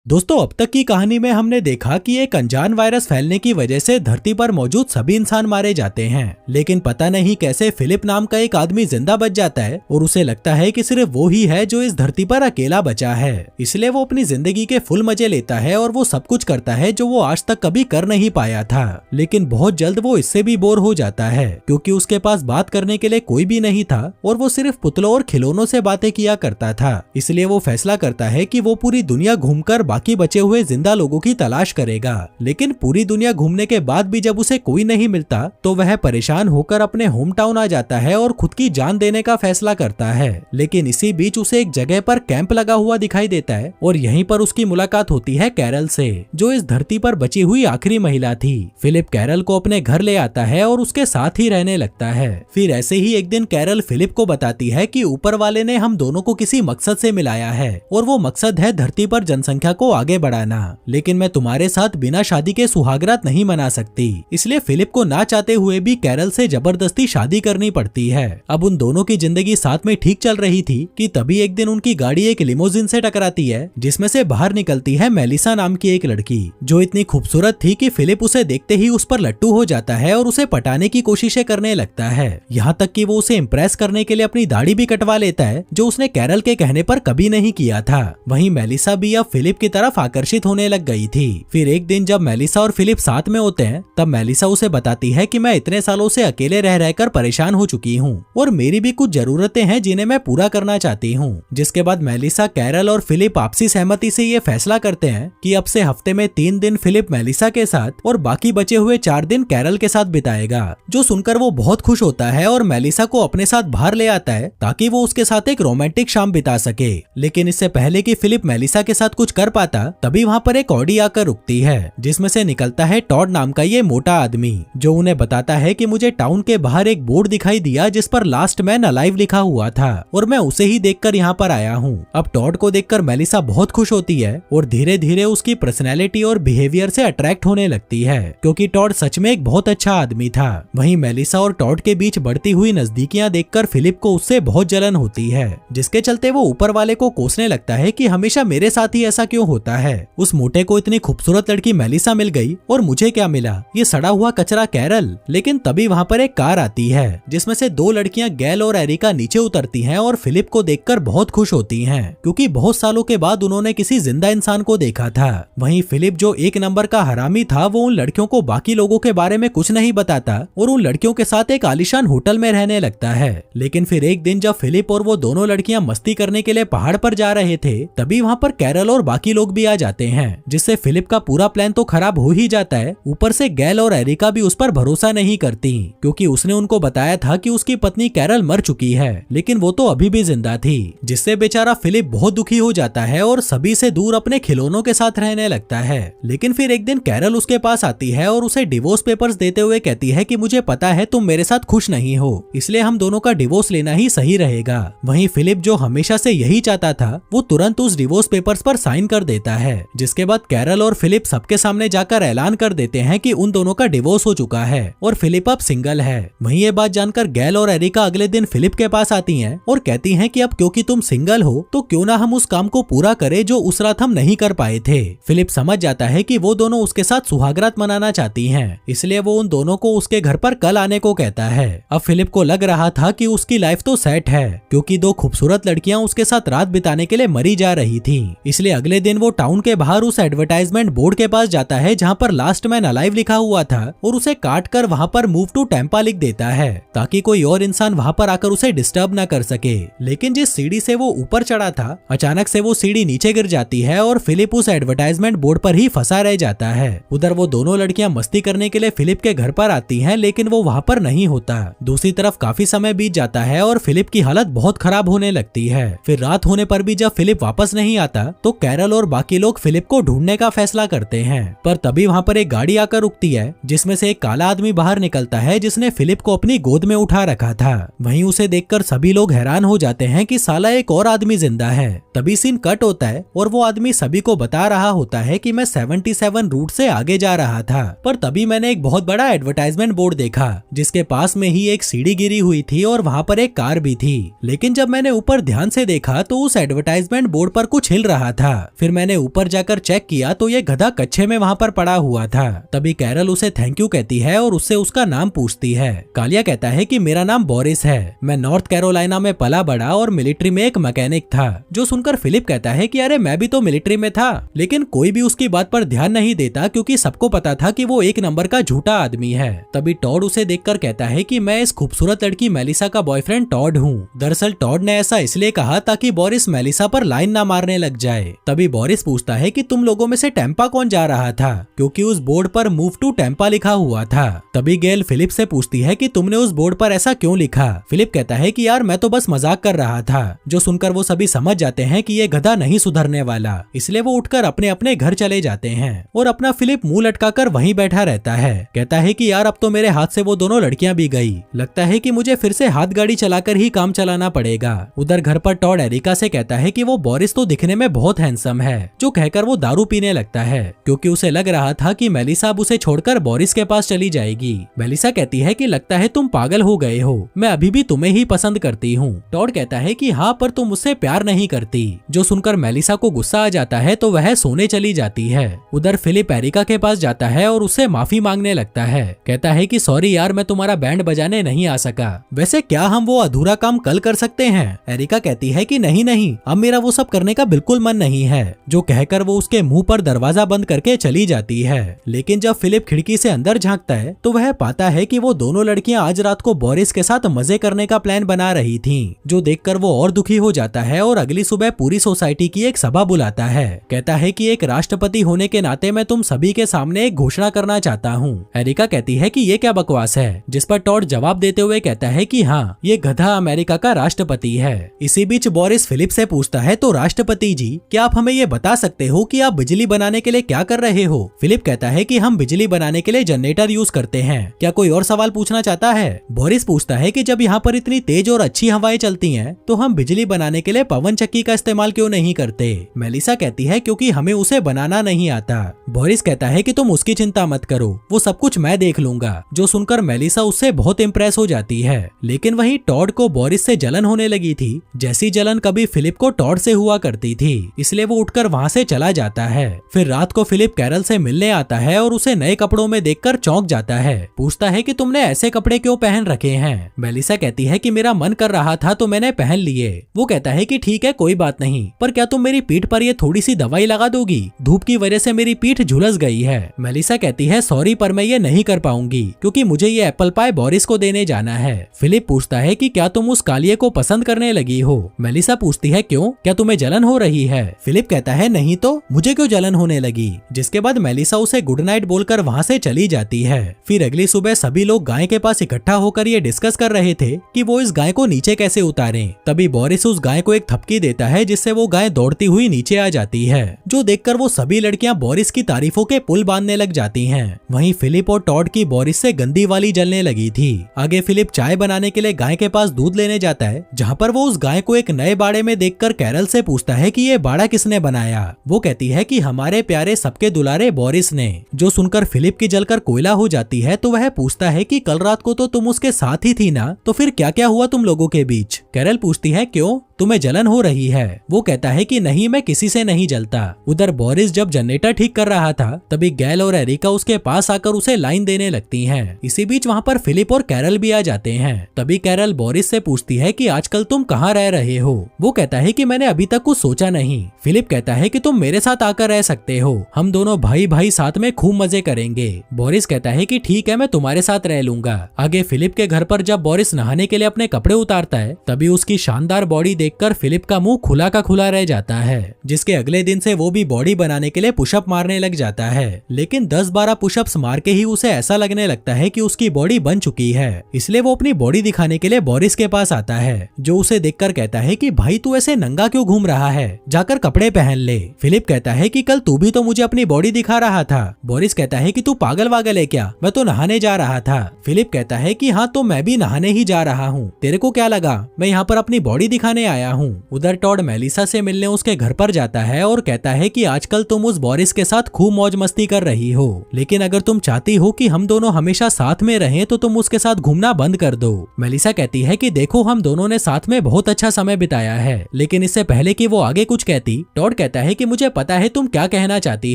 दोस्तों, अब तक की कहानी में हमने देखा कि एक अनजान वायरस फैलने की वजह से धरती पर मौजूद सभी इंसान मारे जाते हैं, लेकिन पता नहीं कैसे फिलिप नाम का एक आदमी जिंदा बच जाता है और उसे लगता है कि सिर्फ वो ही है जो इस धरती पर अकेला बचा है। इसलिए वो अपनी जिंदगी के फुल मजे लेता है और वो सब कुछ करता है जो वो आज तक कभी कर नहीं पाया था। लेकिन बहुत जल्द वो इससे भी बोर हो जाता है क्योंकि उसके पास बात करने के लिए कोई भी नहीं था और वो सिर्फ पुतलों और खिलौनों से बातें किया करता था। इसलिए वो फैसला करता है कि वो पूरी दुनिया घूमकर बाकी बचे हुए जिंदा लोगों की तलाश करेगा। लेकिन पूरी दुनिया घूमने के बाद भी जब उसे कोई नहीं मिलता तो वह परेशान होकर अपने होम टाउन आ जाता है और खुद की जान देने का फैसला करता है। लेकिन इसी बीच उसे एक जगह पर कैंप लगा हुआ दिखाई देता है और यहीं पर उसकी मुलाकात होती है कैरल से, जो इस धरती पर बची हुई आखिरी महिला थी। फिलिप कैरल को अपने घर ले आता है और उसके साथ ही रहने लगता है। फिर ऐसे ही एक दिन कैरल फिलिप को बताती है कि ऊपर वाले ने हम दोनों को किसी मकसद से मिलाया है और वो मकसद है धरती पर जनसंख्या को आगे बढ़ाना। लेकिन मैं तुम्हारे साथ बिना शादी के सुहागरात नहीं मना सकती। इसलिए फिलिप को ना चाहते हुए भी कैरल से जबरदस्ती शादी करनी पड़ती है। अब उन दोनों की जिंदगी साथ में ठीक चल रही थी कि तभी एक दिन उनकी गाड़ी एक लिमोजिन से टकराती है, जिसमें से बाहर निकलती है मेलिसा नाम की एक लड़की, जो इतनी खूबसूरत थी कि फिलिप उसे देखते ही उस पर लट्टू हो जाता है और उसे पटाने की कोशिशें करने लगता है। यहाँ तक कि वो उसे इम्प्रेस करने के लिए अपनी दाढ़ी भी कटवा लेता है, जो उसने कैरल के कहने पर कभी नहीं किया था। वहीं मेलिसा भी अब फिलिप की तरफ आकर्षित होने लग गई थी। फिर एक दिन जब मेलिसा और फिलिप साथ में होते हैं तब मेलिसा उसे बताती है कि मैं इतने सालों से अकेले रह रहकर परेशान हो चुकी हूँ और मेरी भी कुछ जरूरतें हैं जिन्हें मैं पूरा करना चाहती हूँ। जिसके बाद मेलिसा, कैरल और फिलिप आपसी सहमति से ये फैसला करते हैं कि अब से हफ्ते में 3 दिन फिलिप मेलिसा के साथ और बाकी बचे हुए 4 दिन कैरल के साथ बिताएगा। जो सुनकर वो बहुत खुश होता है और मेलिसा को अपने साथ बाहर ले आता है ताकि वो उसके साथ एक रोमांटिक शाम बिता सके। लेकिन इससे पहले कि फिलिप मेलिसा के साथ कुछ कर पाता तभी वहाँ पर एक ऑडी आकर रुकती है, जिसमें से निकलता है टॉड नाम का ये मोटा आदमी, जो उन्हें बताता है कि मुझे टाउन के बाहर एक बोर्ड दिखाई दिया जिस पर लास्ट मैन अलाइव लिखा हुआ था और मैं उसे ही देखकर यहाँ पर आया हूँ। अब टॉड को देखकर मेलिसा बहुत खुश होती है और धीरे धीरे उसकी पर्सनैलिटी और बिहेवियर से अट्रैक्ट होने लगती है, क्योंकि टॉड सच में एक बहुत अच्छा आदमी था। वहीं मेलिसा और टॉड के बीच बढ़ती हुई नजदीकियां देखकर फिलिप को उससे बहुत जलन होती है, जिसके चलते वो ऊपर वाले को कोसने लगता है कि हमेशा मेरे साथ ही ऐसा क्यों होता है। उस मोटे को इतनी खूबसूरत लड़की मेलिसा मिल गई और मुझे क्या मिला, ये सड़ा हुआ कचरा कैरल। लेकिन तभी वहाँ पर एक कार आती है जिसमें से 2 लड़कियां गैल और एरिका नीचे उतरती हैं और फिलिप को देखकर बहुत खुश होती हैं, क्योंकि बहुत सालों के बाद उन्होंने किसी जिंदा इंसान को देखा था। वहीं फिलिप, जो एक नंबर का हरामी था, वो उन लड़कियों को बाकी लोगों के बारे में कुछ नहीं बताता और उन लड़कियों के साथ एक आलीशान होटल में रहने लगता है। लेकिन फिर एक दिन जब फिलिप और वो दोनों लड़कियां मस्ती करने के लिए पहाड़ पर जा रहे थे तभी वहाँ पर कैरल और बाकी लोग भी आ जाते हैं, जिससे फिलिप का पूरा प्लान तो खराब हो ही जाता है। ऊपर से गैल और एरिका भी उस पर भरोसा नहीं करती, क्योंकि उसने उनको बताया था कि उसकी पत्नी कैरल मर चुकी है, लेकिन वो तो अभी भी जिंदा थी, जिससे बेचारा फिलिप बहुत दुखी हो जाता है और सभी से दूर अपने खिलौनों के साथ रहने लगता है। लेकिन फिर एक दिन कैरल उसके पास आती है और उसे डिवोर्स पेपर्स देते हुए कहती है कि मुझे पता है तुम मेरे साथ खुश नहीं हो, इसलिए हम दोनों का डिवोर्स लेना ही सही रहेगा। वहीं फिलिप, जो हमेशा से यही चाहता था, वो तुरंत उस डिवोर्स पेपर्स पर साइन कर देता है। जिसके बाद कैरल और फिलिप सबके सामने जाकर ऐलान कर देते हैं कि उन दोनों का डिवोर्स हो चुका है और फिलिप अब सिंगल है। वहीं ये बात जानकर गैल और एरिका अगले दिन फिलिप के पास आती हैं और कहती हैं कि अब क्योंकि तुम सिंगल हो तो क्यों ना हम उस काम को पूरा करें जो उस रात हम नहीं कर पाए थे। फिलिप समझ जाता है कि वो दोनों उसके साथ सुहागरात मनाना चाहती हैं, इसलिए वो उन दोनों को उसके घर पर कल आने को कहता है। अब फिलिप को लग रहा था कि उसकी लाइफ तो सेट है, क्योंकि 2 खूबसूरत लड़कियां उसके साथ रात बिताने के लिए मरी जा रही थी। इसलिए अगले दिन वो टाउन के बाहर उस एडवर्टाइजमेंट बोर्ड के पास जाता है जहाँ पर लास्ट मैन अलाइव लिखा हुआ था और उसे काट कर वहाँ पर मूव टू टेम्पा लिख देता है, ताकि कोई और इंसान वहाँ पर आकर उसे डिस्टर्ब न कर सके। लेकिन जिस सीढ़ी से वो ऊपर चढ़ा था, अचानक से वो सीढ़ी नीचे गिर जाती है और फिलिप उस एडवर्टाइजमेंट बोर्ड पर ही फंसा रह जाता है। उधर वो दोनों लड़कियां मस्ती करने के लिए फिलिप के घर पर आती हैं, लेकिन वो वहाँ पर नहीं होता। दूसरी तरफ काफी समय बीत जाता है और फिलिप की हालत बहुत खराब होने लगती है। फिर रात होने पर भी जब फिलिप वापस नहीं आता तो कैरल और बाकी लोग फिलिप को ढूंढने का फैसला करते हैं। पर तभी वहाँ पर एक गाड़ी आकर रुकती है, जिसमें से एक काला आदमी बाहर निकलता है जिसने फिलिप को अपनी गोद में उठा रखा था। वहीं उसे देखकर सभी लोग हैरान हो जाते हैं कि साला एक और आदमी जिंदा है। तभी सीन कट होता है और वो आदमी सभी को बता रहा होता है कि मैं 77 रूट से आगे जा रहा था, पर तभी मैंने एक बहुत बड़ा एडवर्टाइजमेंट बोर्ड देखा जिसके पास में ही एक सीढ़ी गिरी हुई थी और वहाँ पर एक कार भी थी। लेकिन जब मैंने ऊपर ध्यान से देखा तो उस एडवर्टाइजमेंट बोर्ड पर कुछ हिल रहा था। फिर मैंने ऊपर जाकर चेक किया तो ये गधा कच्छे में वहाँ पर पड़ा हुआ था। तभी कैरल उसे थैंक यू कहती है और उससे उसका नाम पूछती है। कालिया कहता है कि मेरा नाम बोरिस है, मैं नॉर्थ कैरोलिना में पला बड़ा और मिलिट्री में एक मैकेनिक था। जो सुनकर फिलिप कहता है कि अरे मैं भी तो मिलिट्री में था, लेकिन कोई भी उसकी बात पर ध्यान नहीं देता क्योंकि सबको पता था कि वो एक नंबर का झूठा आदमी है। तभी टॉड उसे देखकर कहता है कि मैं इस खूबसूरत लड़की मेलिसा का बॉयफ्रेंड टॉड हूँ। दरअसल टॉड ने ऐसा इसलिए कहा ताकि बोरिस मेलिसा पर लाइन ना मारने लग जाए। तभी बोरिस पूछता है कि तुम लोगों में से टेम्पा कौन जा रहा था, क्योंकि उस बोर्ड पर मूव टू टेम्पा लिखा हुआ था। तभी गेल फिलिप से पूछती है कि तुमने उस बोर्ड पर ऐसा क्यों लिखा। फिलिप कहता है कि यार मैं तो बस मजाक कर रहा था। जो सुनकर वो सभी समझ जाते हैं कि ये गधा नहीं सुधरने वाला, इसलिए वो उठकर अपने अपने घर चले जाते हैं और अपना फिलिप मुंह लटकाकर वहीं बैठा रहता है। कहता है कि यार अब तो मेरे हाथ से वो दोनों लड़कियां भी गई, लगता है कि मुझे फिर से हाथ गाड़ी चलाकर ही काम चलाना पड़ेगा। उधर घर पर टॉड एरिका से कहता है कि वो बोरिस तो दिखने में बहुत हैंडसम है। जो कहकर वो दारू पीने लगता है क्योंकि उसे लग रहा था कि मेलिसा अब उसे छोड़कर बोरिस के पास चली जाएगी। मेलिसा कहती है कि लगता है तुम पागल हो गए हो, मैं अभी भी तुम्हें ही पसंद करती हूँ। टॉड कहता है कि हाँ पर तुम मुझसे प्यार नहीं करती। जो सुनकर मेलिसा को गुस्सा आ जाता है तो वह सोने चली जाती है। उधर फिलिप एरिका के पास जाता है और उससे माफी मांगने लगता है। कहता है कि सॉरी यार मैं तुम्हारा बैंड बजाने नहीं आ सका, वैसे क्या हम वो अधूरा काम कल कर सकते हैं। एरिका कहती है कि नहीं नहीं, अब मेरा वो सब करने का बिल्कुल मन नहीं है। जो कहकर वो उसके मुंह पर दरवाजा बंद करके चली जाती है। लेकिन जब फिलिप खिड़की से अंदर झांकता है तो वह पाता है कि वो दोनों लड़कियां आज रात को बोरिस के साथ मजे करने का प्लान बना रही थीं। जो देखकर वो और दुखी हो जाता है और अगली सुबह पूरी सोसाइटी की एक सभा बुलाता है। कहता है कि एक राष्ट्रपति होने के नाते मैं तुम सभी के सामने एक घोषणा करना चाहता हूँ। एरिका कहती है कि ये क्या बकवास है, जिस पर टॉड जवाब देते हुए कहता है कि हाँ ये गधा अमेरिका का राष्ट्रपति है। इसी बीच बोरिस फिलिप से पूछता है तो राष्ट्रपति जी क्या आप हमें ये बता सकते हो कि आप बिजली बनाने के लिए क्या कर रहे हो। फिलिप कहता है कि हम बिजली बनाने के लिए जनरेटर यूज करते हैं, क्या कोई और सवाल पूछना चाहता है। बोरिस पूछता है कि जब यहाँ पर इतनी तेज और अच्छी हवाएं चलती हैं तो हम बिजली बनाने के लिए पवन चक्की का इस्तेमाल क्यों नहीं करते। मेलिसा कहती है क्योंकि हमें उसे बनाना नहीं आता। बोरिस कहता है कि तुम उसकी चिंता मत करो, वो सब कुछ मैं देख लूंगा। जो सुनकर मेलिसा उससे बहुत इम्प्रेस हो जाती है। लेकिन वहीं टॉड को बोरिस से जलन होने लगी थी, जैसी जलन कभी फिलिप को टॉड से हुआ करती थी, इसलिए वो उठकर वहाँ से चला जाता है। फिर रात को फिलिप कैरल से मिलने आता है और उसे नए कपड़ों में देखकर चौंक जाता है। पूछता है कि तुमने ऐसे कपड़े क्यों पहन रखे हैं। मेलिसा कहती है कि मेरा मन कर रहा था तो मैंने पहन लिए। वो कहता है कि ठीक है कोई बात नहीं, पर क्या तुम मेरी पीठ पर ये थोड़ी सी दवाई लगा दोगी, धूप की वजह से मेरी पीठ झुलस गई है। मेलिसा कहती है सॉरी पर मैं ये नहीं कर पाऊंगी क्योंकि मुझे ये एप्पल पाई बोरिस को देने जाना है। फिलिप पूछता है कि क्या तुम उस कालिये को पसंद करने लगी हो। मेलिसा पूछती है क्यों, क्या तुम्हें जलन हो रही है। फिलिप कहता है नहीं तो मुझे क्यों जलन होने लगी। जिसके बाद मेलिसा उसे गुड नाइट बोलकर वहाँ से चली जाती है। फिर अगली सुबह सभी लोग गाय के पास इकट्ठा होकर ये डिस्कस कर रहे थे कि वो इस गाय को नीचे कैसे उतारें। तभी बोरिस उस गाय को एक थपकी देता है जिससे वो गाय दौड़ती हुई नीचे आ जाती है। जो देखकर वो सभी लड़कियां बोरिस की तारीफों के पुल बांधने लग जाती हैं। वहीं फिलिप और टॉड की बोरिस से गंदी वाली जलने लगी थी। आगे फिलिप चाय बनाने के लिए गाय के पास दूध लेने जाता है, जहाँ पर वो उस गाय को एक नए बाड़े में देखकर कैरल से पूछता है कि ये बाड़ा किसने बनाया। वो कहती है कि हमारे प्यारे सबके दुलारे बोरिस ने। जो सुनकर फिलिप की जलकर कोयला हो जाती है तो वह पूछता है कि कल रात को तो तुम उसके साथ ही थी ना, तो फिर क्या क्या हुआ तुम लोगों के बीच। कैरल पूछती है क्यों, तुम्हें जलन हो रही है। वो कहता है कि नहीं मैं किसी से नहीं जलता। उधर बोरिस जब जनरेटर ठीक कर रहा था तभी गैल और एरिका उसके पास आकर उसे लाइन देने लगती हैं। इसी बीच वहाँ पर फिलिप और कैरल भी आ जाते हैं। तभी कैरल बोरिस से पूछती है कि आजकल तुम कहाँ रह रहे हो। वो कहता है कि मैंने अभी तक कुछ सोचा नहीं। फिलिप कहता है कि तुम मेरे साथ आकर रह सकते हो, हम दोनों भाई भाई साथ में खूब मजे करेंगे। बोरिस कहता है कि ठीक है मैं तुम्हारे साथ रह लूंगा। आगे फिलिप के घर पर जब बोरिस नहाने के लिए अपने कपड़े उतारता है तभी उसकी शानदार बॉडी देखकर फिलिप का मुंह खुला का खुला रह जाता है, जिसके अगले दिन से वो भी बॉडी बनाने के लिए पुशअप मारने लग जाता है। लेकिन 10-12 पुशअप्स मार के ही उसे ऐसा लगने लगता है कि उसकी बॉडी बन चुकी है, इसलिए वो अपनी बॉडी दिखाने के लिए बोरिस के पास आता है, जो उसे देखकर कहता है कि भाई तू ऐसे नंगा क्यों घूम रहा है, जाकर कपड़े पहन ले। फिलिप कहता है कि कल तू भी तो मुझे अपनी बॉडी दिखा रहा था। बोरिस कहता है कि तू पागल वागल है क्या, मैं तो नहाने जा रहा था। फिलिप कहता है कि हाँ तो मैं भी नहाने ही जा रहा हूँ, तेरे को क्या लगा मैं यहाँ पर अपनी बॉडी दिखाने आया हूँ। उधर टॉड मेलिसा से मिलने उसके घर पर जाता है और कहता है कि आजकल तुम उस बोरिस के साथ खूब मौज मस्ती कर रही हो, लेकिन अगर तुम चाहती हो कि हम दोनों हमेशा साथ में रहें तो तुम उसके साथ घूमना बंद कर दो। मेलिसा कहती है कि देखो हम दोनों ने साथ में बहुत अच्छा समय बिताया है। लेकिन इससे पहले कि वो आगे कुछ कहती, टॉड कहता है कि मुझे पता है तुम क्या कहना चाहती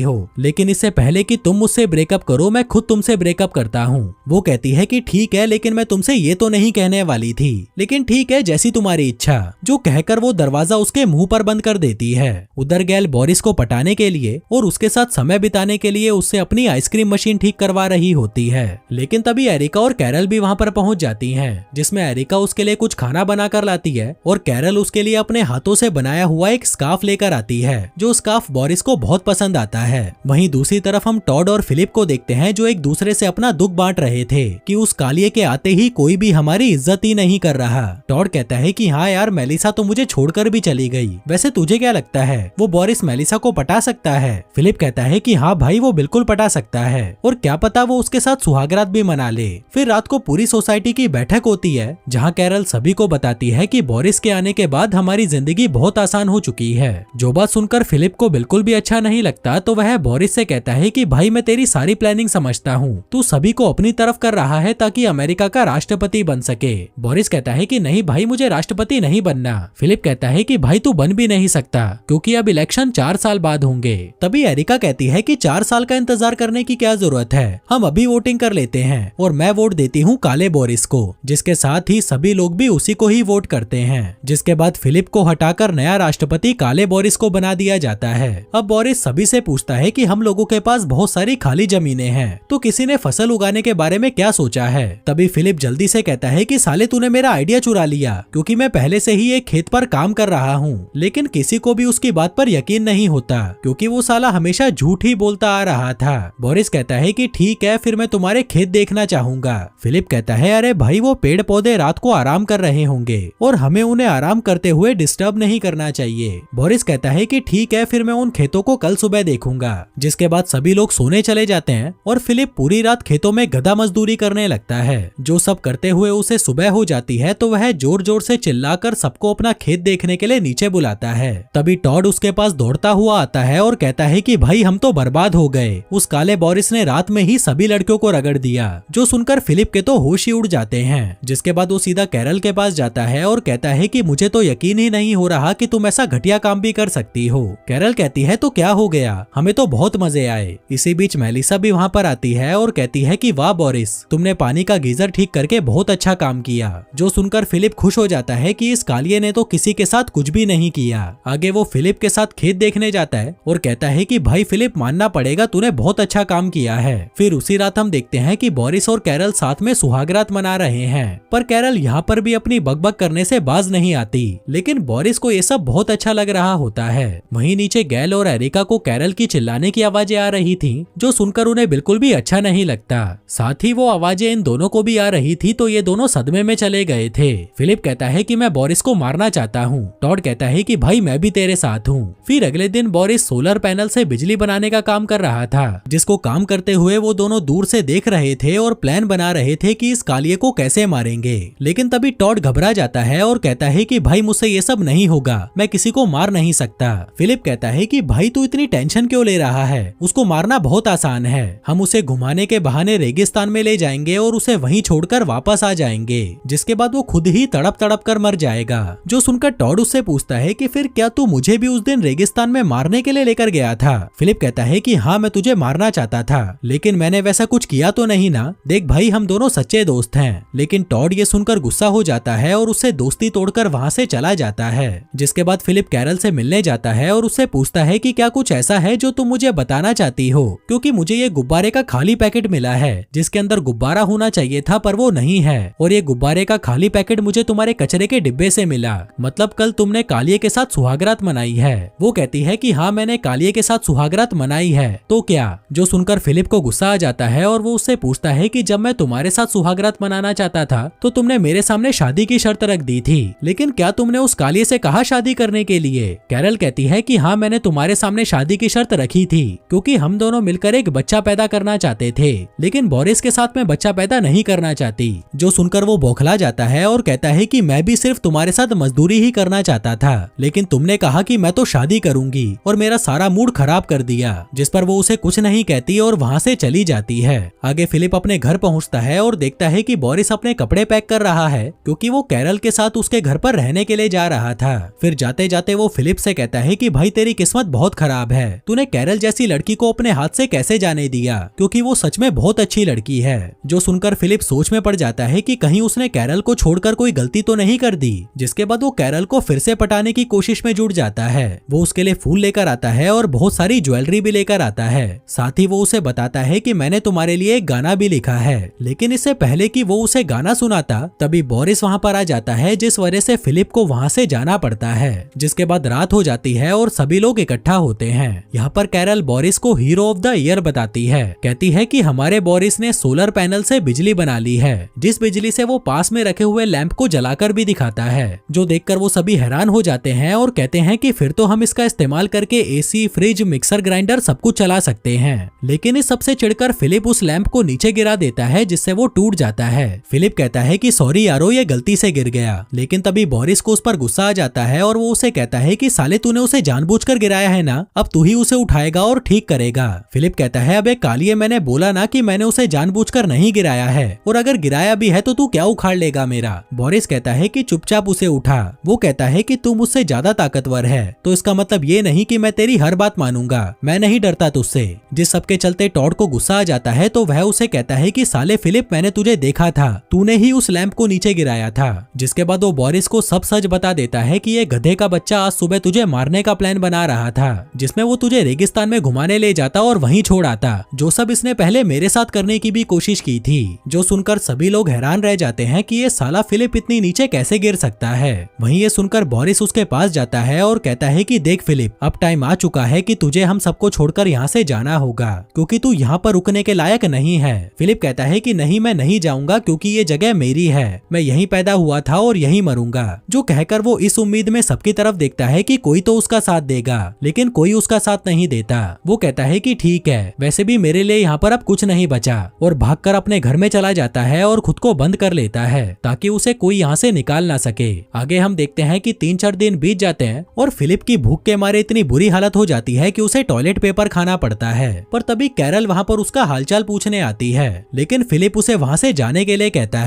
हो, लेकिन इससे पहले कि तुम मुझसे ब्रेकअप करो मैं खुद तुमसे ब्रेकअप करता हूँ। वो कहती है कि ठीक है, लेकिन मैं तुमसे ये तो नहीं कहने वाली थी, लेकिन ठीक है जैसी तुम्हारी इच्छा, जो कहकर वो दरवाजा उसके मुंह पर बंद कर देती है। उधर गैल बोरिस को पटाने के लिए और उसके साथ समय बिताने के लिए उससे अपनी आइसक्रीम मशीन ठीक करवा रही होती है, लेकिन तभी एरिका और कैरल भी वहाँ पर पहुँच जाती हैं, जिसमें एरिका उसके लिए कुछ खाना बना कर लाती है और कैरल उसके लिए अपने हाथों से बनाया हुआ एक स्कार्फ लेकर आती है, जो स्कार्फ बोरिस को बहुत पसंद आता है। वहीं दूसरी तरफ हम टॉड और फिलिप को देखते हैं, जो एक दूसरे से अपना दुख बांट रहे थे कि उस कालिए के आते ही कोई भी हमारी इज्जत ही नहीं कर रहा। टॉड कहता है कि हाँ यार, मेलिसा तो मुझे छोड़कर भी चली गई, वैसे तुझे क्या लगता है वो बोरिस मेलिसा को पटा सकता है? फिलिप कहता है कि हाँ भाई, वो बिल्कुल पटा सकता है और क्या पता वो उसके साथ सुहागरात भी मना ले। फिर रात को पूरी सोसाइटी की बैठक होती है, जहाँ कैरल सभी को बताती है कि बोरिस के आने के बाद हमारी जिंदगी बहुत आसान हो चुकी है। जो बात सुनकर फिलिप को बिल्कुल भी अच्छा नहीं लगता, तो वह बोरिस से कहता है कि भाई मैं तेरी सारी प्लानिंग समझता हूँ, तू सभी को अपनी तरफ कर रहा है ताकि अमेरिका का राष्ट्रपति बन सके। बोरिस कहता है कि नहीं भाई, मुझे राष्ट्रपति नहीं बनना। फिलिप कहता है कि भाई तू बन भी नहीं सकता, क्योंकि अब इलेक्शन 4 साल बाद होंगे। तभी एरिका कहती है कि 4 साल का इंतजार करने की क्या जरूरत है, हम अभी वोटिंग कर लेते हैं और मैं वोट देती हूँ काले बोरिस को, जिसके साथ ही सभी लोग भी उसी को ही वोट करते हैं। जिसके बाद फिलिप को हटाकर नया राष्ट्रपति काले बोरिस को बना दिया जाता है। अब बोरिस सभी से पूछता है कि हम लोगों के पास बहुत सारी खाली जमीनें हैं, तो किसी ने फसल उगाने के बारे में क्या सोचा है? तभी फिलिप जल्दी से कहता है कि साले तूने मेरा आइडिया चुरा लिया, क्योंकि मैं पहले से ही एक खेत पर काम कर रहा हूँ। लेकिन किसी को भी उसकी बात पर यकीन नहीं होता, क्योंकि वो साला हमेशा झूठ ही बोलता आ रहा था। बोरिस कहता है कि ठीक है, फिर मैं तुम्हारे खेत देखना चाहूंगा। फिलिप कहता है अरे भाई, वो पेड़ पौधे रात को आराम कर रहे होंगे और हमें उन्हें आराम करते हुए डिस्टर्ब नहीं करना चाहिए। बोरिस कहता है कि ठीक है, फिर मैं उन खेतों को कल सुबह देखूंगा। जिसके बाद सभी लोग सोने चले जाते हैं और फिलिप पूरी रात खेतों में गधा मजदूरी करने लगता है। जो सब करते हुए उसे सुबह हो जाती है, तो वह जोर जोर से चिल्लाकर सबको अपना खेत देखने के लिए नीचे बुलाता है। तभी टॉड उसके पास दौड़ता हुआ आता है और कहता है कि भाई हम तो बर्बाद हो गए, उस काले बोरिस ने रात में ही सभी लड़कियों को रगड़ दिया। जो सुनकर फिलिप के तो होश ही उड़ जाते हैं। जिसके बाद वो सीधा कैरल के पास जाता है और कहता है कि मुझे तो यकीन ही नहीं हो रहा कि तुम ऐसा घटिया काम भी कर सकती हो। कैरल कहती है तो क्या हो गया, हमें तो बहुत मजे आए। इसी बीच मेलिसा भी वहाँ पर आती है और कहती है कि वाह बोरिस, तुमने पानी का गीजर ठीक करके बहुत अच्छा काम किया। जो सुनकर फिलिप खुश हो जाता है कि इस कालिए ने तो किसी के साथ कुछ भी नहीं किया। आगे वो फिलिप के साथ खेत देखने जाता है और कहता है कि भाई फिलिप, मानना पड़ेगा, तूने बहुत अच्छा काम किया है। फिर उसी रात हम देखते हैं कि बोरिस और कैरल साथ में सुहागरात मना रहे हैं, पर कैरल यहाँ पर भी अपनी बकबक करने से बाज नहीं आती। लेकिन बोरिस को ये सब बहुत अच्छा लग रहा होता है। वहीं नीचे गैल और एरिका को कैरल की चिल्लाने की आवाजें आ रही थी, जो सुनकर उन्हें बिल्कुल भी अच्छा नहीं लगता। साथ ही वो आवाजें इन दोनों को भी आ रही थी, तो ये दोनों सदमे में चले गए थे। फिलिप कहता है कि मैं बोरिस को मारना चाहता हूँ। टॉड कहता है कि भाई मैं भी तेरे साथ हूँ। फिर अगले दिन बोरिस सोलर पैनल से बिजली बनाने का काम कर रहा था, जिसको काम करते हुए वो दोनों दूर से देख रहे थे और प्लान बना रहे थे कि इस कालिए को कैसे मारेंगे। लेकिन तभी टॉड घबरा जाता है और कहता है कि भाई मुझसे ये सब नहीं होगा, मैं किसी को मार नहीं सकता। फिलिप कहता है कि भाई तू इतनी टेंशन क्यों ले रहा है, उसको मारना बहुत आसान है। हम उसे घुमाने के बहाने रेगिस्तान में ले जाएंगे और उसे वहीं छोड़कर वापस आ जाएंगे, जिसके बाद वो खुद ही तड़प तड़प कर मर जाएगा। जो सुनकर टॉड उससे पूछता है कि फिर क्या तू मुझे भी उस दिन रेगिस्तान में मारने के लिए लेकर गया था? फिलिप कहता है कि हाँ, मैं तुझे मारना चाहता था, लेकिन मैंने वैसा कुछ किया तो नहीं ना। देख भाई, हम दोनों सच्चे दोस्त हैं। लेकिन टॉड ये सुनकर गुस्सा हो जाता है और उससे दोस्ती तोड़कर वहाँ से चला जाता है। जिसके बाद फिलिप कैरल से मिलने जाता है और उससे पूछता है कि क्या कुछ ऐसा है जो तुम मुझे बताना चाहती हो, क्योंकि मुझे ये गुब्बारे का खाली पैकेट मिला है जिसके अंदर गुब्बारा होना चाहिए था, पर वो नहीं है। और ये गुब्बारे का खाली पैकेट मुझे तुम्हारे कचरे के डिब्बे से मिला। मतलब कल तुमने कालिए के साथ सुहागरात मनाई है। वो कहती है कि हाँ, मैंने कालिए के साथ सुहागरात मनाई है। तो क्या? जो सुनकर फिलिप को गुस्सा आ जाता है और वो उससे पूछता है कि जब मैं तुम्हारे साथ सुहागरात मनाना चाहता था तो तुमने मेरे सामने शादी की शर्त रख दी थी, लेकिन क्या तुमने उस कालिए से कहा शादी करने के लिए? कैरल कहती है कि हाँ, मैंने तुम्हारे सामने शादी की शर्त रखी थी, क्योंकि हम दोनों मिलकर एक बच्चा पैदा करना चाहते थे, लेकिन बोरिस के साथ मैं बच्चा पैदा नहीं करना चाहती। जो सुनकर वो बौखला जाता है और कहता है कि मैं भी सिर्फ तुम्हारे साथ मजदूरी ही करना चाहता था, लेकिन तुमने कहा कि मैं तो शादी करूंगी और मेरा सारा मूड खराब कर दिया। जिस पर वो उसे कुछ नहीं कहती और वहाँ से चली जाती है। आगे फिलिप अपने घर पहुँचता है और देखता है कि बोरिस अपने कपड़े पैक कर रहा है, क्योंकि वो कैरल के साथ उसके घर पर रहने के लिए जा रहा था। फिर जाते जाते वो फिलिप से कहता है कि भाई तेरी किस्मत बहुत खराब है, तूने कैरल जैसी लड़की को अपने हाथ से कैसे जाने दिया, क्योंकि वो सच में बहुत अच्छी लड़की है। जो सुनकर फिलिप सोच में पड़ जाता है कि कहीं उसने कैरल को छोड़कर कोई गलती तो नहीं कर दी। जिसके बाद वो कैरल को फिर से पटाने की कोशिश में जुट जाता है। वो उसके लिए फूल लेकर आता है और बहुत सारी ज्वेलरी भी लेकर आता है। साथ ही वो उसे बताता है कि मैंने तुम्हारे लिए एक गाना भी लिखा है। लेकिन इससे पहले कि वो उसे गाना सुनाता तभी बोरिस वहाँ पर आ जाता है, जिस वजह से फिलिप को वहाँ से जाना पड़ता है। जिसके बाद रात हो जाती है और सभी लोग इकट्ठा होते हैं। यहाँ पर कैरल बोरिस को हीरो ऑफ द ईयर बताती है। कहती है कि हमारे बोरिस ने सोलर पैनल से बिजली बना ली है, जिस बिजली से वो पास में रखे हुए लैंप को जलाकर भी दिखाता है। जो देखकर वो सभी हैरान हो जाते हैं और कहते हैं कि फिर तो हम इसका इस्तेमाल करके एसी, फ्रिज, मिक्सर ग्राइंडर सब कुछ चला सकते हैं। लेकिन इस सबसे चिढ़कर फिलिप उस लैंप को नीचे गिरा देता है, जिससे वो टूट जाता है। फिलिप कहता है कि सॉरी यारो, ये गलती से गिर गया। लेकिन तभी बोरिस को उस पर गुस्सा आ जाता है और वो उसे कहता है कि साले तूने उसे जानबूझकर गिराया है ना, अब तू ही उसे उठाएगा और ठीक करेगा। फिलिप कहता है अबे कालिए, मैंने बोला ना कि मैंने उसे जानबूझकर नहीं गिराया है, और अगर गिराया भी है तो तू क्या उखाड़ लेगा मेरा। बोरिस कहता है कि चुपचाप उसे उठा। वो कहता है कि तू मुझसे ज्यादा ताकतवर है, तो इसका मतलब ये नहीं कि मैं तेरी हर बात मानूंगा, मैं नहीं डरता तुझसे। जिस सबके चलते टॉड को गुस्सा आ जाता है तो वह उसे कहता है कि साले फिलिप, मैंने तुझे देखा था, तूने ही उस लैंप को नीचे गिराया था। जिसके बाद वो बोरिस को सब सच बता देता है कि ये गधे का बच्चा आज सुबह तुझे मारने का प्लान बना रहा था, जिसमें वो तुझे रेगिस्तान में घुमाने ले जाता और वहीं छोड़ आता, जो सब इसने पहले मेरे साथ करने की भी कोशिश की थी। जो सुनकर सभी लोग हैरान रह जाते हैं कि ये साला फिलिप इतनी नीचे कैसे गिर सकता है। वहीं ये सुनकर बोरिस उसके पास जाता है और कहता है कि देख फिलिप, अब टाइम आ चुका है कि तुझे हम सबको छोड़कर यहाँ से जाना होगा, क्योंकि तू यहाँ पर रुकने के लायक नहीं है। फिलिप कहता है कि नहीं, मैं नहीं जाऊंगा, क्योंकि ये जगह मेरी है, मैं यहीं पैदा हुआ था और यहीं मरूंगा। जो कहकर वो इस उम्मीद में सबकी तरफ देखता है कि कोई तो उसका साथ देगा, लेकिन कोई उसका साथ नहीं देता। वो कहता है कि ठीक है, वैसे भी मेरे लिए यहाँ पर अब कुछ नहीं बचा, और भागकर अपने घर में चला जाता है और खुद को बंद कर लेता है ताकि उसे कोई यहाँ से निकाल ना सके। आगे हम देखते हैं कि 3-4 दिन बीत जाते हैं और फिलिप की भूख के मारे इतनी बुरी हालत हो जाती है कि उसे टॉयलेट पेपर खाना पड़ता है। पर तभी कैरल वहाँ पर उसका हालचाल पूछने आती है, लेकिन फिलिप उसे वहाँ से जाने के लिए कहता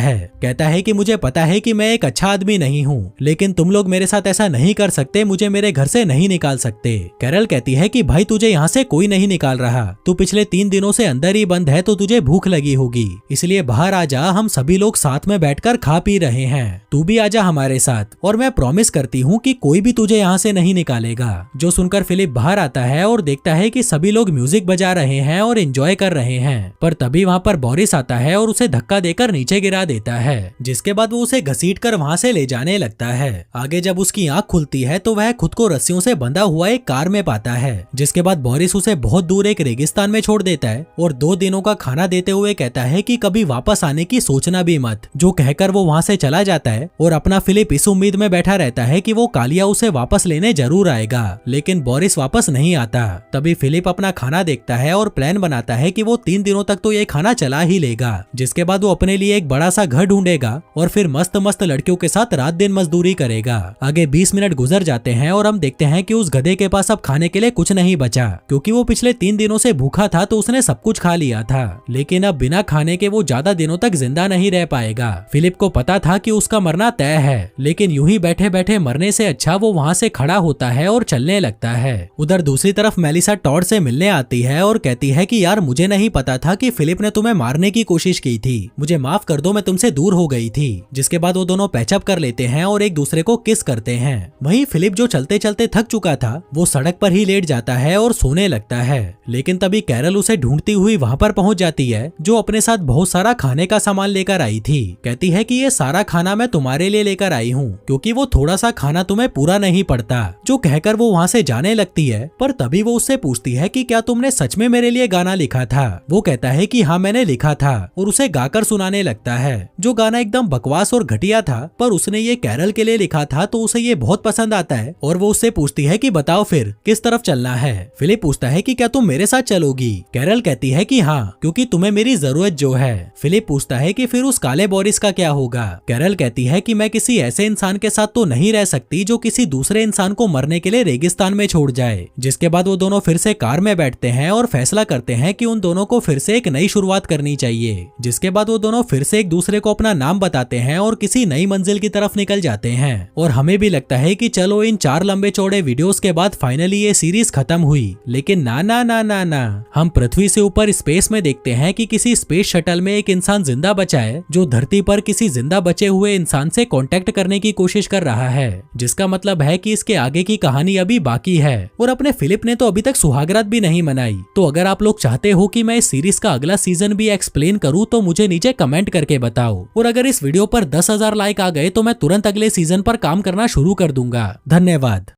है कि मुझे पता है कि मैं एक अच्छा आदमी नहीं हूँ, लेकिन तुम लोग मेरे साथ ऐसा नहीं कर सकते, मुझे मेरे घर से नहीं निकाल सकते। कैरल कहती है कि भाई तुझे यहाँ से कोई नहीं निकाल रहा, तू पिछले 3 दिनों से अंदर ही बंद है, तो तुझे भूख लगी होगी, इसलिए बाहर आ जा, हम सभी लोग साथ में बैठकर खा पी रहे हैं, तू भी आजा हमारे साथ, और मैं प्रॉमिस करती हूँ कि कोई भी तुझे यहाँ से नहीं निकालेगा। जो सुनकर फिलिप बाहर आता है और देखता है कि सभी लोग म्यूजिक बजा रहे हैं और एंजॉय कर रहे हैं। पर तभी वहाँ पर बोरिस आता है और उसे धक्का देकर नीचे गिरा देता है, जिसके बाद वो उसे घसीटकर वहाँ से ले जाने लगता है। आगे जब उसकी आँख खुलती है तो वह खुद को रस्सियों से बंधा हुआ एक कार में पाता है। जिसके बाद बोरिस उसे बहुत दूर एक रेगिस्तान में छोड़ देता है और 2 दिनों का खाना देते हुए कहता है कि कभी वापस आने की सोचना भी मत। जो कहकर वो वहाँ से चला जाता है और अपना फिलिप इस उम्मीद में बैठा रहता है कि वो कालिया उसे वापस लेने जरूर आएगा, लेकिन बोरिस वापस नहीं आता। तभी फिलिप अपना खाना देखता है और प्लान बनाता है कि वो 3 दिनों तक तो ये खाना चला ही लेगा। जिसके बाद वो अपने लिए एक बड़ा सा घर ढूंढेगा और फिर मस्त मस्त लड़कियों के साथ रात दिन मजदूरी करेगा। आगे 20 मिनट गुजर जाते हैं और हम देखते हैं कि उस गधे के पास अब खाने के लिए कुछ नहीं बचा, क्योंकि वो पिछले 3 दिनों से भूखा था तो उसने सब कुछ खा लिया था। लेकिन अब बिना खाने के वो ज्यादा दिनों तक जिंदा नहीं रह पाएगा। फिलिप को पता था कि उसका मरना तय है, लेकिन यूं ही बैठे बैठे मरने से अच्छा वो वहाँ से खड़ा होता है और चलने लगता है। उधर दूसरी तरफ मेलिसा टॉड से मिलने आती है और कहती है कि यार मुझे नहीं पता था कि फिलिप ने तुम्हें मारने की कोशिश की थी, मुझे माफ कर दो, मैं तुमसे दूर हो गई थी। जिसके बाद वो दोनों पैचअप कर लेते हैं और एक दूसरे को किस करते हैं। वहीं फिलिप जो चलते चलते थक चुका था वो सड़क पर ही लेट जाता है और सोने लगता है। लेकिन तभी कैरल उसे ढूंढती हुई वहाँ पर पहुँच जाती है, जो अपने साथ बहुत सारा खाने का सामान लेकर आई थी। कहती है कि ये सारा खाना मैं तुम्हारे लिए लेकर आई हूँ, क्योंकि वो थोड़ा सा खाना तुम्हें पूरा नहीं पड़ता। जो कहकर वो वहाँ से जाने लगती है, पर तभी वो उससे पूछती है कि क्या तुमने सच में मेरे लिए गाना लिखा था। वो कहता है कि हाँ मैंने लिखा था, और उसे गाकर सुनाने लगता है। जो गाना एकदम बकवास और घटिया था, पर उसने ये कैरल के लिए लिखा था तो उसे ये बहुत पसंद आता है और वो उससे पूछती है कि बताओ फिर किस तरफ चलना है। फिलिप पूछता है कि क्या तुम मेरे साथ चलोगी। कैरल कहती है कि हाँ, क्योंकि तुम्हें मेरी जरूरत जो है। फिलिप पूछता है कि फिर उस काले बोरिस का क्या होगा। कैरल कहती है कि मैं किसी ऐसे इंसान के साथ तो नहीं रह सकती जो किसी दूसरे इंसान को मरने के लिए रेगिस्तान में छोड़ जाए। जिसके बाद वो दोनों फिर से कार में बैठते हैं और फैसला करते हैं कि उन दोनों को फिर से एक नई शुरुआत करनी चाहिए। जिसके बाद वो दोनों फिर से एक दूसरे को अपना नाम बताते हैं और किसी नई मंजिल की तरफ निकल जाते हैं। और हमें भी लगता है कि चलो इन 4 लंबे चौड़े वीडियोस के बाद फाइनली ये सीरीज खत्म हुई, लेकिन ना ना ना ना ना, हम पृथ्वी से ऊपर स्पेस में देखते हैं कि किसी स्पेस शटल में एक इंसान जिंदा बचा है जो धरती पर किसी जिंदा बचे हुए इंसान से कांटेक्ट करने की कोशिश कर रहा है, जिसका मतलब है कि इसके आगे की कहानी अभी बाकी है। और अपने फिलिप ने तो अभी तक सुहागरात भी नहीं मनाई। तो अगर आप लोग चाहते हो कि मैं इस सीरीज का अगला सीजन भी एक्सप्लेन करूं तो मुझे नीचे कमेंट करके बताओ। और अगर इस वीडियो पर 10,000 लाइक आ गए तो मैं तुरंत अगले सीजन पर काम करना शुरू कर दूंगा। धन्यवाद।